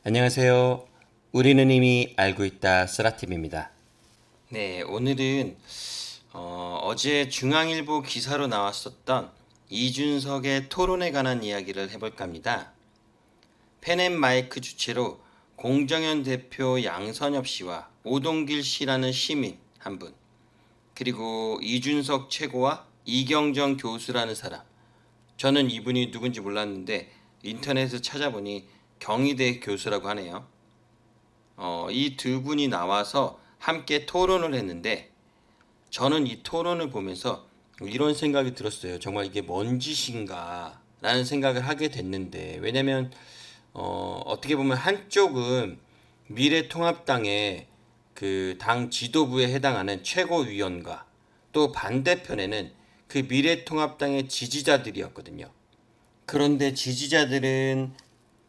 안녕하세요. 우리는 이미 알고 있다 쓰라팀입니다. 네, 오늘은 어제 중앙일보 기사로 나왔었던 이준석의 토론에 관한 이야기를 해볼까 합니다. 펜앤마이크 주체로 공정현 대표 양선엽 씨와 오동길 씨라는 시민 한 분, 그리고 이준석 최고와 이경정 교수라는 사람. 저는 이분이 누군지 몰랐는데 인터넷에서 찾아보니 경희대 교수라고 하네요. 이 두 분이 나와서 함께 토론을 했는데 저는 이 토론을 보면서 이런 생각이 들었어요. 정말 이게 뭔 짓인가 라는 생각을 하게 됐는데, 왜냐면 어떻게 보면 한쪽은 미래통합당의 그 당 지도부에 해당하는 최고위원과 또 반대편에는 그 미래통합당의 지지자들이었거든요. 그런데 지지자들은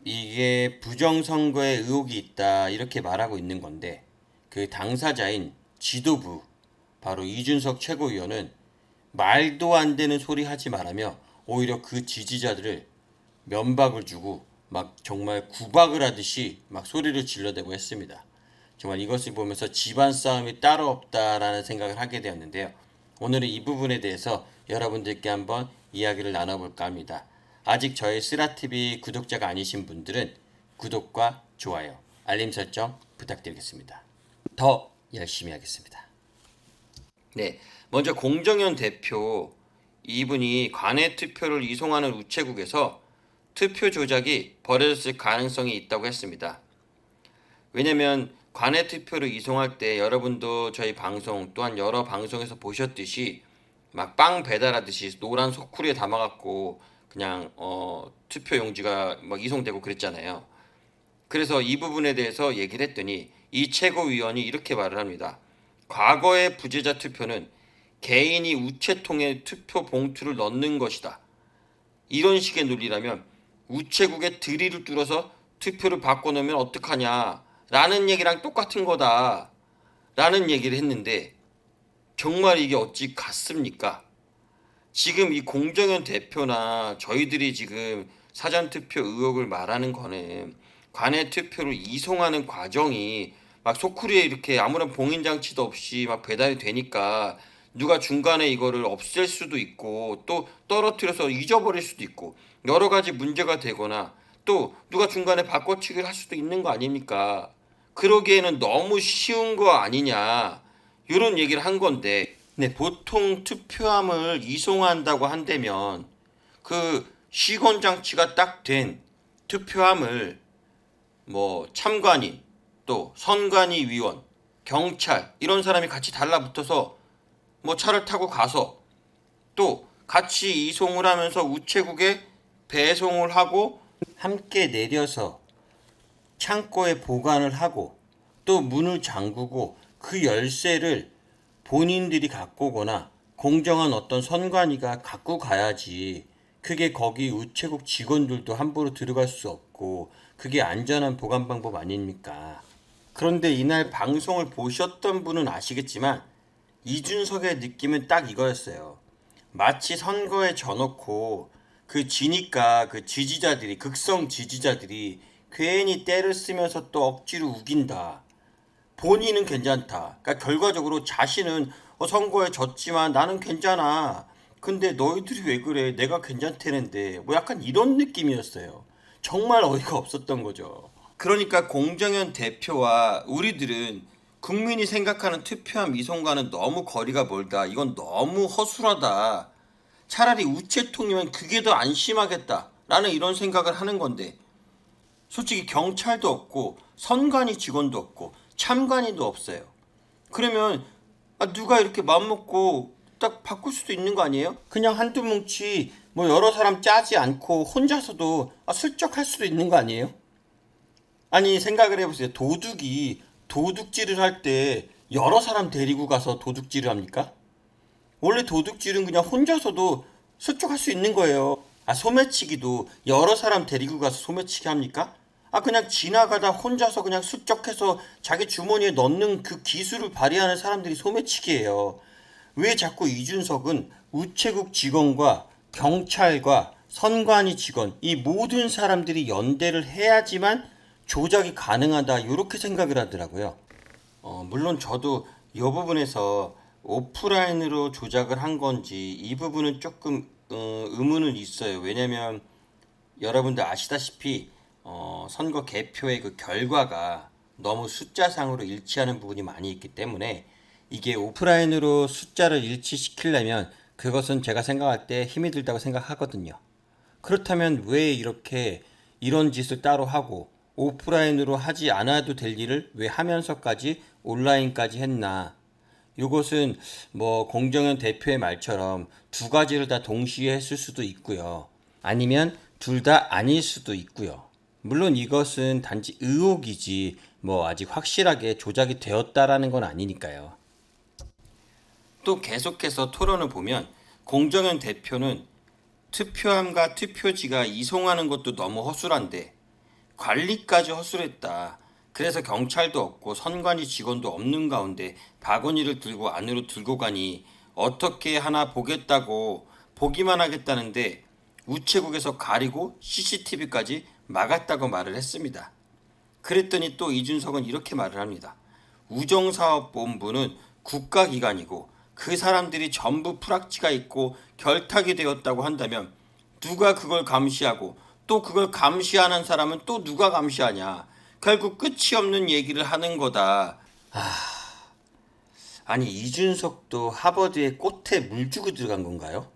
이게 부정선거에 의혹이 있다 이렇게 말하고 있는 건데, 그 당사자인 지도부 바로 이준석 최고위원은 말도 안 되는 소리 하지 말라며 오히려 그 지지자들을 면박을 주고 막 정말 구박을 하듯이 막 소리를 질러대고 했습니다. 정말 이것을 보면서 집안 싸움이 따로 없다라는 생각을 하게 되었는데요. 오늘은 이 부분에 대해서 여러분들께 한번 이야기를 나눠볼까 합니다. 아직 저희 쓰라TV 구독자가 아니신 분들은 구독과 좋아요, 알림 설정 부탁드리겠습니다. 더 열심히 하겠습니다. 네, 먼저 공정현 대표, 이분이 관외 투표를 이송하는 우체국에서 투표 조작이 벌어졌을 가능성이 있다고 했습니다. 왜냐면 관외 투표를 이송할 때 여러분도 저희 방송 또한 여러 방송에서 보셨듯이 막 빵 배달하듯이 노란 소쿠리에 담아갖고 그냥 투표 용지가 막 이송되고 그랬잖아요. 그래서 이 부분에 대해서 얘기를 했더니 이 최고위원이 이렇게 말을 합니다. 과거의 부재자 투표는 개인이 우체통에 투표 봉투를 넣는 것이다. 이런 식의 논리라면 우체국에 드릴을 뚫어서 투표를 바꿔놓으면 어떡하냐 라는 얘기랑 똑같은 거다 라는 얘기를 했는데, 정말 이게 어찌 같습니까? 지금 이 공정현 대표나 저희들이 지금 사전투표 의혹을 말하는 거는 관외 투표를 이송하는 과정이 막 소쿠리에 이렇게 아무런 봉인장치도 없이 막 배달이 되니까 누가 중간에 이거를 없앨 수도 있고 또 떨어뜨려서 잊어버릴 수도 있고 여러 가지 문제가 되거나 또 누가 중간에 바꿔치기를 할 수도 있는 거 아닙니까? 그러기에는 너무 쉬운 거 아니냐 이런 얘기를 한 건데, 네, 보통 투표함을 이송한다고 한다면 그 시건 장치가 딱 된 투표함을 뭐 참관인 또 선관위 위원 경찰 이런 사람이 같이 달라붙어서 뭐 차를 타고 가서 또 같이 이송을 하면서 우체국에 배송을 하고 함께 내려서 창고에 보관을 하고 또 문을 잠그고 그 열쇠를 본인들이 갖고 오거나 공정한 어떤 선관위가 갖고 가야지. 그게 거기 우체국 직원들도 함부로 들어갈 수 없고 그게 안전한 보관 방법 아닙니까? 그런데 이날 방송을 보셨던 분은 아시겠지만 이준석의 느낌은 딱 이거였어요. 마치 선거에 져놓고 그 지니까 그 지지자들이, 극성 지지자들이 괜히 때를 쓰면서 또 억지로 우긴다. 본인은 괜찮다. 그러니까 결과적으로 자신은 선거에 졌지만 나는 괜찮아. 근데 너희들이 왜 그래? 내가 괜찮다는데. 뭐 약간 이런 느낌이었어요. 정말 어이가 없었던 거죠. 그러니까 공정현 대표와 우리들은 국민이 생각하는 투표함 이송과는 너무 거리가 멀다. 이건 너무 허술하다. 차라리 우체통이면 그게 더 안심하겠다. 라는 이런 생각을 하는 건데, 솔직히 경찰도 없고 선관위 직원도 없고 참관인도 없어요. 그러면 누가 이렇게 마음먹고 딱 바꿀 수도 있는 거 아니에요? 그냥 한두 뭉치 뭐 여러 사람 짜지 않고 혼자서도 슬쩍 할 수도 있는 거 아니에요? 아니 생각을 해보세요. 도둑이 도둑질을 할 때 여러 사람 데리고 가서 도둑질을 합니까? 원래 도둑질은 그냥 혼자서도 수적할 수 있는 거예요. 소매치기도 여러 사람 데리고 가서 소매치기 합니까? 그냥 지나가다 혼자서 그냥 수적해서 자기 주머니에 넣는 그 기술을 발휘하는 사람들이 소매치기예요. 왜 자꾸 이준석은 우체국 직원과 경찰과 선관위 직원 이 모든 사람들이 연대를 해야지만 조작이 가능하다 이렇게 생각을 하더라고요. 물론 저도 이 부분에서 오프라인으로 조작을 한 건지 이 부분은 조금 의문은 있어요. 왜냐면 여러분들 아시다시피 선거 개표의 그 결과가 너무 숫자상으로 일치하는 부분이 많이 있기 때문에 이게 오프라인으로 숫자를 일치시키려면 그것은 제가 생각할 때 힘이 들다고 생각하거든요. 그렇다면 왜 이렇게 이런 짓을 따로 하고 오프라인으로 하지 않아도 될 일을 왜 하면서까지 온라인까지 했나? 이것은 뭐 공정현 대표의 말처럼 두 가지를 다 동시에 했을 수도 있고요. 아니면 둘 다 아닐 수도 있고요. 물론 이것은 단지 의혹이지 뭐 아직 확실하게 조작이 되었다라는 건 아니니까요. 또 계속해서 토론을 보면 공정현 대표는 투표함과 투표지가 이송하는 것도 너무 허술한데 관리까지 허술했다. 그래서 경찰도 없고 선관위 직원도 없는 가운데 바구니를 들고 안으로 들고 가니 어떻게 하나 보겠다고 보기만 하겠다는데 우체국에서 가리고 CCTV까지 막았다고 말을 했습니다. 그랬더니 또 이준석은 이렇게 말을 합니다. 우정사업본부는 국가기관이고 그 사람들이 전부 프락치가 있고 결탁이 되었다고 한다면 누가 그걸 감시하고 또 그걸 감시하는 사람은 또 누가 감시하냐. 결국 끝이 없는 얘기를 하는 거다. 아니 이준석도 하버드에 꽃에 물 주고 들어간 건가요?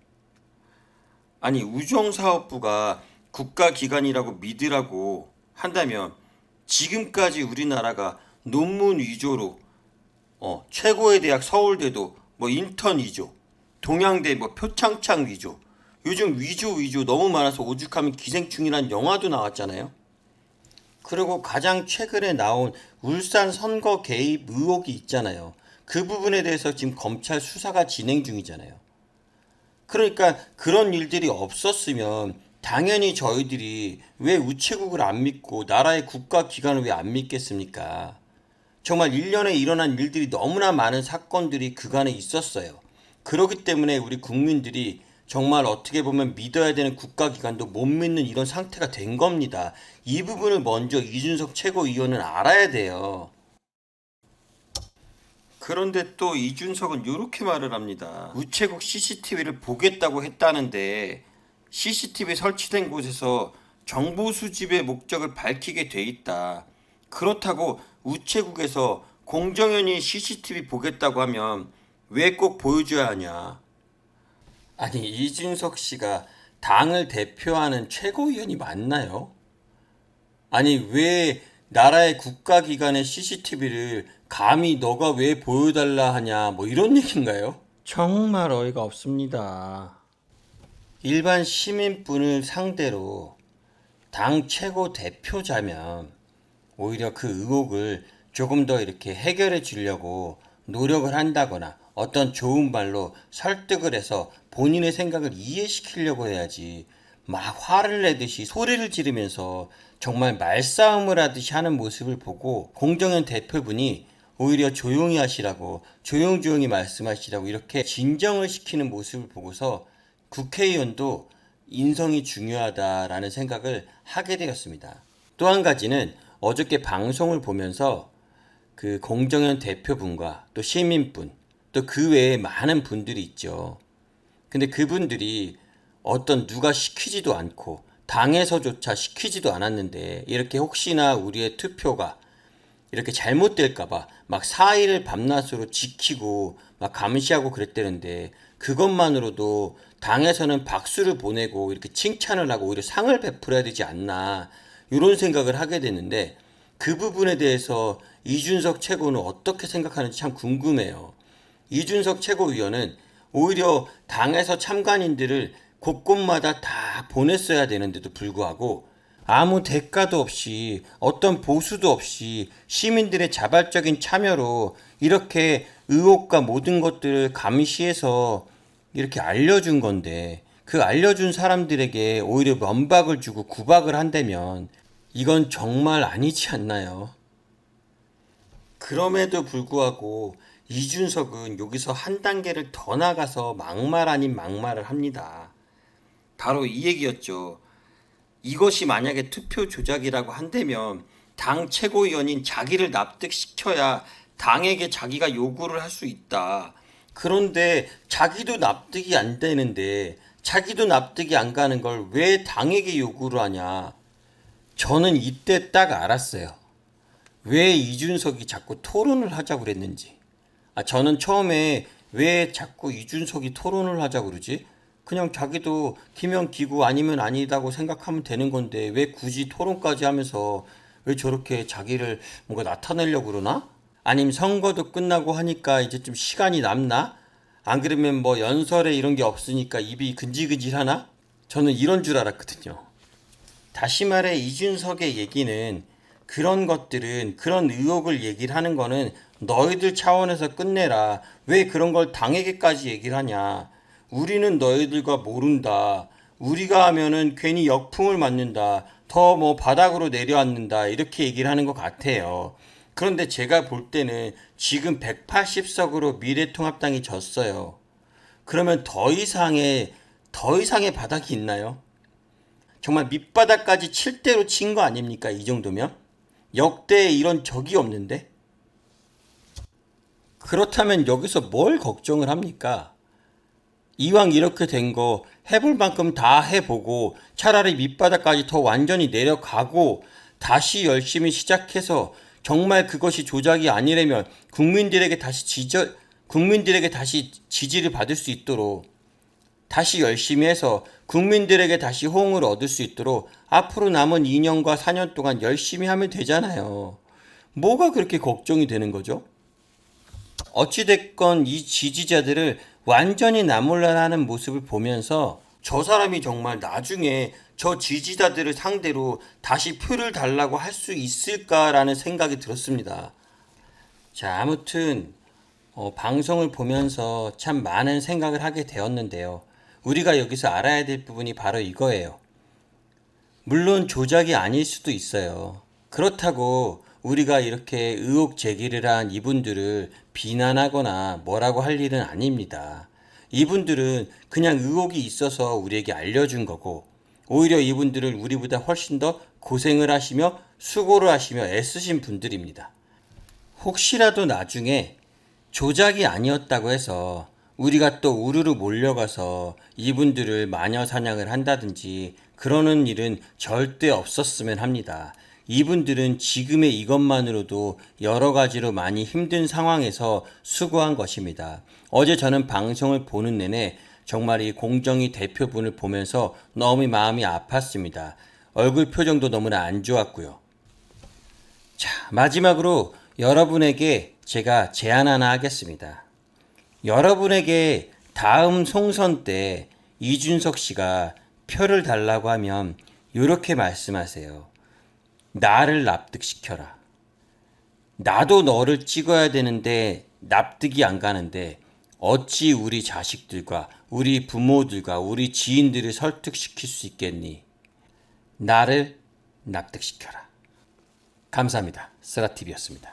아니 우정사업부가 국가기관이라고 믿으라고 한다면 지금까지 우리나라가 논문 위조로 최고의 대학 서울대도 뭐 인턴 위조, 동양대 뭐 표창장 위조, 요즘 위조 너무 많아서 오죽하면 기생충이란 영화도 나왔잖아요. 그리고 가장 최근에 나온 울산 선거 개입 의혹이 있잖아요. 그 부분에 대해서 지금 검찰 수사가 진행 중이잖아요. 그러니까 그런 일들이 없었으면 당연히 저희들이 왜 우체국을 안 믿고 나라의 국가기관을 왜 안 믿겠습니까? 정말 1년에 일어난 일들이 너무나 많은 사건들이 그간에 있었어요. 그렇기 때문에 우리 국민들이 정말 어떻게 보면 믿어야 되는 국가기관도 못 믿는 이런 상태가 된 겁니다. 이 부분을 먼저 이준석 최고위원은 알아야 돼요. 그런데 또 이준석은 이렇게 말을 합니다. 우체국 CCTV를 보겠다고 했다는데 CCTV 설치된 곳에서 정보 수집의 목적을 밝히게 돼 있다. 그렇다고 우체국에서 공정연히 CCTV 보겠다고 하면 왜 꼭 보여줘야 하냐? 아니 이준석 씨가 당을 대표하는 최고위원이 맞나요? 아니 왜 나라의 국가기관의 CCTV를 감히 너가 왜 보여달라 하냐 뭐 이런 얘기인가요? 정말 어이가 없습니다. 일반 시민분을 상대로 당 최고 대표자면 오히려 그 의혹을 조금 더 이렇게 해결해 주려고 노력을 한다거나 어떤 좋은 말로 설득을 해서 본인의 생각을 이해시키려고 해야지 막 화를 내듯이 소리를 지르면서 정말 말싸움을 하듯이 하는 모습을 보고 공정현 대표분이 오히려 조용히 하시라고 조용조용히 말씀하시라고 이렇게 진정을 시키는 모습을 보고서 국회의원도 인성이 중요하다라는 생각을 하게 되었습니다. 또 한 가지는 어저께 방송을 보면서 그 공정현 대표분과 또 시민분 또 그 외에 많은 분들이 있죠. 근데 그분들이 어떤 누가 시키지도 않고 당에서조차 시키지도 않았는데 이렇게 혹시나 우리의 투표가 이렇게 잘못될까봐 막 사의를 밤낮으로 지키고 막 감시하고 그랬다는데 그것만으로도 당에서는 박수를 보내고 이렇게 칭찬을 하고 오히려 상을 베풀어야 되지 않나 이런 생각을 하게 되는데 그 부분에 대해서 이준석 최고는 어떻게 생각하는지 참 궁금해요. 이준석 최고위원은 오히려 당에서 참관인들을 곳곳마다 다 보냈어야 되는데도 불구하고 아무 대가도 없이 어떤 보수도 없이 시민들의 자발적인 참여로 이렇게 의혹과 모든 것들을 감시해서 이렇게 알려준 건데 그 알려준 사람들에게 오히려 면박을 주고 구박을 한다면 이건 정말 아니지 않나요? 그럼에도 불구하고 이준석은 여기서 한 단계를 더 나가서 막말 아닌 막말을 합니다. 바로 이 얘기였죠. 이것이 만약에 투표 조작이라고 한다면 당 최고위원인 자기를 납득시켜야 당에게 자기가 요구를 할 수 있다. 그런데 자기도 납득이 안 되는데 자기도 납득이 안 가는 걸 왜 당에게 요구를 하냐. 저는 이때 딱 알았어요. 왜 이준석이 자꾸 토론을 하자고 그랬는지. 저는 처음에 왜 자꾸 이준석이 토론을 하자고 그러지? 그냥 자기도 기면 기고 아니면 아니다고 생각하면 되는 건데 왜 굳이 토론까지 하면서 왜 저렇게 자기를 뭔가 나타내려고 그러나? 아니면 선거도 끝나고 하니까 이제 좀 시간이 남나? 안 그러면 뭐 연설에 이런 게 없으니까 입이 근질근질하나? 저는 이런 줄 알았거든요. 다시 말해 이준석의 얘기는 그런 것들은 그런 의혹을 얘기를 하는 거는 너희들 차원에서 끝내라. 왜 그런 걸 당에게까지 얘기를 하냐. 우리는 너희들과 모른다. 우리가 하면은 괜히 역풍을 맞는다. 더 뭐 바닥으로 내려앉는다. 이렇게 얘기를 하는 것 같아요. 그런데 제가 볼 때는 지금 180석으로 미래통합당이 졌어요. 그러면 더 이상의 바닥이 있나요? 정말 밑바닥까지 칠 대로 친 거 아닙니까? 이 정도면? 역대 이런 적이 없는데? 그렇다면 여기서 뭘 걱정을 합니까? 이왕 이렇게 된 거 해볼 만큼 다 해보고 차라리 밑바닥까지 더 완전히 내려가고 다시 열심히 시작해서 정말 그것이 조작이 아니라면 국민들에게 다시 지지를 받을 수 있도록 다시 열심히 해서 국민들에게 다시 호응을 얻을 수 있도록 앞으로 남은 2년과 4년 동안 열심히 하면 되잖아요. 뭐가 그렇게 걱정이 되는 거죠? 어찌됐건 이 지지자들을 완전히 나몰라라는 모습을 보면서 저 사람이 정말 나중에 저 지지자들을 상대로 다시 표를 달라고 할 수 있을까라는 생각이 들었습니다. 자, 아무튼 방송을 보면서 참 많은 생각을 하게 되었는데요. 우리가 여기서 알아야 될 부분이 바로 이거예요. 물론 조작이 아닐 수도 있어요. 그렇다고 우리가 이렇게 의혹 제기를 한 이분들을 비난하거나 뭐라고 할 일은 아닙니다. 이분들은 그냥 의혹이 있어서 우리에게 알려준 거고 오히려 이분들은 우리보다 훨씬 더 고생을 하시며 수고를 하시며 애쓰신 분들입니다. 혹시라도 나중에 조작이 아니었다고 해서 우리가 또 우르르 몰려가서 이분들을 마녀 사냥을 한다든지 그러는 일은 절대 없었으면 합니다. 이분들은 지금의 이것만으로도 여러 가지로 많이 힘든 상황에서 수고한 것입니다. 어제 저는 방송을 보는 내내 정말 이 공정위 대표분을 보면서 너무 마음이 아팠습니다. 얼굴 표정도 너무나 안 좋았고요. 자, 마지막으로 여러분에게 제가 제안 하나 하겠습니다. 여러분에게 다음 총선 때 이준석 씨가 표를 달라고 하면 이렇게 말씀하세요. 나를 납득시켜라. 나도 너를 찍어야 되는데 납득이 안 가는데 어찌 우리 자식들과 우리 부모들과 우리 지인들을 설득시킬 수 있겠니? 나를 납득시켜라. 감사합니다. 스라TV였습니다.